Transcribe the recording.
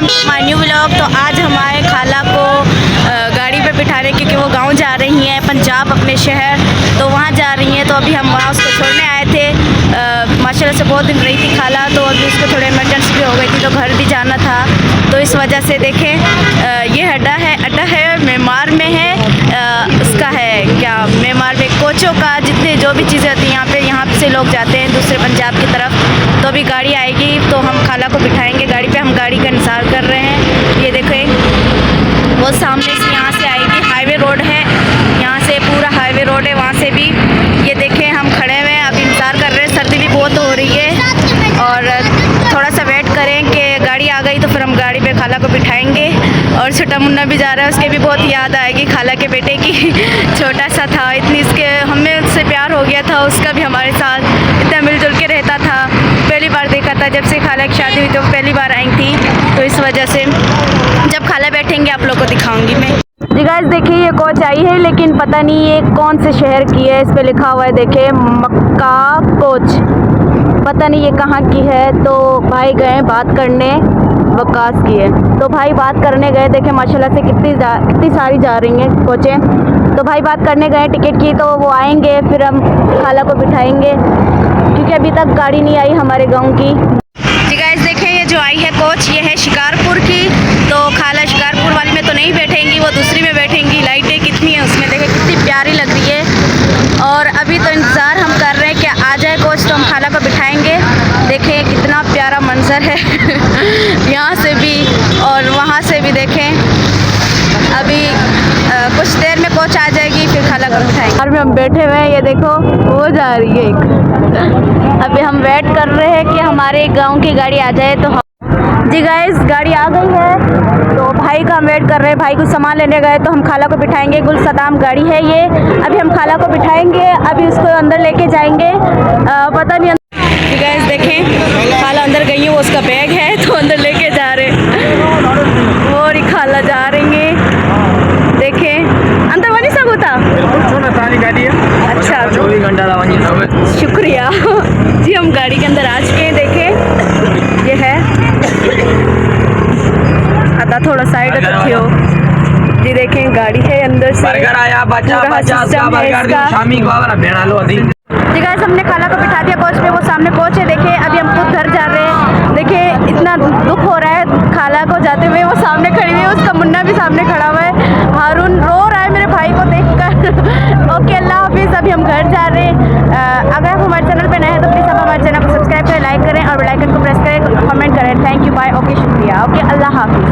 Welcome to my new vlog. तो आज हमारे खाला को गाड़ी पे बिठाने, क्योंकि वो गांव जा रही हैं पंजाब अपने शहर, तो वहाँ जा रही हैं। तो अभी हम वहाँ उसको छोड़ने आए थे। माशाल्लाह से बहुत दिन रही थी खाला, तो अभी उसको थोड़ी इमरजेंसी भी हो गई थी, तो घर भी जाना था। तो इस वजह से देखें, ये अड्डा है मेमार में है। उसका है क्या, मेमार में कोचों का जितने जो भी चीज़ें होती हैं यहाँ से लोग जाते हैं दूसरे पंजाब की तरफ। तो अभी गाड़ी आएगी तो हम खाला को बिठाएंगे गाड़ी पे। हम गाड़ी का इंतज़ार कर रहे हैं। ये देखें, वो सामने से यहाँ से आएगी, हाईवे रोड है, यहाँ से पूरा हाईवे रोड है, वहाँ से भी। ये देखें, हम खड़े हुए हैं, अभी इंतज़ार कर रहे हैं। सर्दी भी बहुत हो रही है और थोड़ा सा वेट करें कि गाड़ी आ गई तो फिर हम गाड़ी पे खाला को बिठाएंगे। और छोटा मुन्ना भी जा रहा है, उसके भी बहुत याद आएगी खाला के बेटे की। छोटा सा था, इतनी इसके हमें उससे प्यार हो गया था, उसका भी हमारे साथ इतना मिलजुल के रहता था। पहली बार देखा था जब से खाला की शादी हुई, तो पहली बार आई थी। तो इस वजह से जब खाला बैठेंगे आप लोग को दिखाऊंगी मैं। जी गाइस देखिए, ये कोच आई है, लेकिन पता नहीं ये कौन से शहर की है। इस पे लिखा हुआ है, देखिए मक्का कोच, पता नहीं ये कहाँ की है। तो भाई गए बात करने, वकास की है, तो भाई बात करने गए। देखें माशाल्लाह से कितनी सारी जा रही हैं कोचें। तो भाई बात करने गए टिकट की, तो वो आएंगे फिर हम खाला को बिठाएंगे, क्योंकि अभी तक गाड़ी नहीं आई हमारे गाँव की। जी गाइस देखें, ये जो आई है कोच, ये है शिकारपुर की। तो खाला शिकारपुर वाली में तो नहीं बैठेंगी, वो दूसरी में बैठेंगी। लाइटें कितनी है उसमें, देखें कितनी प्यारी लग रही है। और अभी तो इंतज़ार हम कर रहे हैं कि आ जाए कोच तो हम खाला को बिठाएंगे। देखें कितना प्यारा मंजर है यहाँ से भी और वहाँ से भी। देखें अभी कुछ देर में कोच आ जाएगी, फिर खाला को बिठाएंगे। और हम बैठे हुए हैं, ये देखो वो जा रही है एक। अभी हम वेट कर रहे हैं कि हमारे गांव की गाड़ी आ जाए। तो जी गाइस गाड़ी आ गई है, तो भाई का हम वेट कर रहे हैं। भाई कुछ सामान लेने गए, तो हम खाला को बिठाएंगे। गुलसदाम गाड़ी है ये, अभी हम खाला को बिठाएंगे, अभी उसको अंदर लेके जाएंगे। पता नहीं। जी गाइस देखें, खाला अंदर गई है, वो उसका बैग है तो अंदर लेके जा रहे हैं। और खाला जा रही है, देखें अंदर वही सब होता। अच्छा 24 घंटा शुक्रिया जी। हम गाड़ी के अंदर आ चुके हैं। देखें ये है आता, थोड़ा साइड रखियो जी। देखें गाड़ी है अंदर से। जी गाइस हमने खाला को बिठा दिया कोच पे, वो सामने कोच है। देखें अभी हम खुद घर जा रहे हैं। देखें इतना दुख हो रहा है खाला को जाते हुए, वो सामने खड़ी हुई है, उसका मुन्ना भी सामने खड़ा हुआ है। हारून रो रहा है मेरे भाई को देखकर। ओके अल्लाह हाफिज़, अभी हम घर जा रहे हैं। अगर आप हमारे चैनल पे नए हैं तो प्लीज़ आप हमारे चैनल को सब्सक्राइब करें, लाइक करें और बेल आइकन को प्रेस करें, कमेंट करें। थैंक यू, बाय, ओके शुक्रिया, ओके अल्लाह हाफिज़।